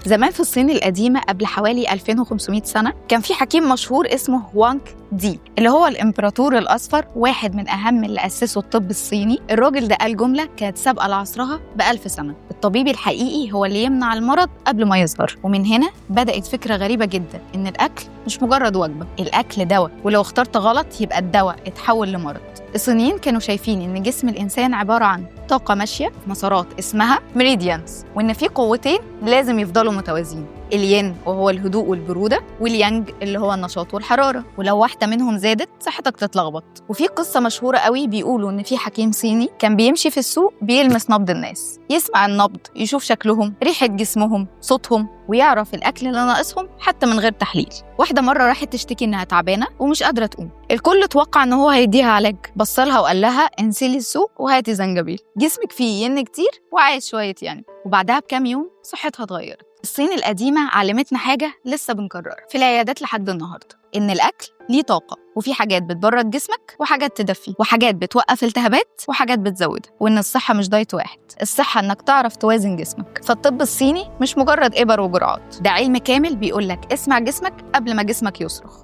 زمان في الصين القديمة قبل حوالي 2500 سنة كان في حكيم مشهور اسمه هوانغ دي، اللي هو الإمبراطور الأصفر، واحد من أهم اللي أسسوا الطب الصيني. الراجل ده قال جملة كانت سابقة لعصرها ب1000 سنة: الطبيب الحقيقي هو اللي يمنع المرض قبل ما يظهر. ومن هنا بدأت فكرة غريبة جدا، إن الأكل مش مجرد وجبة، الأكل دواء، ولو اخترت غلط يبقى الدواء اتحول لمرض. الصينيين كانوا شايفين إن جسم الإنسان عبارة عن طاقة ماشية في مسارات اسمها ميريديانز، وإن في قوتين لازم يفضلوا متوازيين: الين وهو الهدوء والبرودة، واليانج اللي هو النشاط والحرارة، ولو واحدة منهم زادت صحتك تتلخبط. وفي قصة مشهورة قوي بيقولوا إن في حكيم صيني كان بيمشي في السوق بيلمس نبض الناس، يسمع النبض، يشوف شكلهم، ريحة جسمهم، صوتهم، ويعرف الأكل اللي ناقصهم حتى من غير تحليل. واحدة مرة راحت تشتكي إنها تعبانة ومش قادرة تقوم. الكل توقع إن هو هيديها علاج، بصلها وقال لها انزلي السوق وهاتي زنجبيل، جسمك فيه ين كتير وعايز شوية يعني. وبعدها بكام يوم صحتها اتغيرت. الصين القديمة علمتنا حاجة لسه بنكررها في العيادات لحد النهاردة، إن الأكل ليه طاقة، وفي حاجات بتبرد جسمك وحاجات تدفيه، وحاجات بتوقف التهابات وحاجات بتزودها، وإن الصحة مش دايت واحد، الصحة إنك تعرف توازن جسمك. فالطب الصيني مش مجرد إبر وجرعات، ده علم كامل بيقولك اسمع جسمك قبل ما جسمك يصرخ.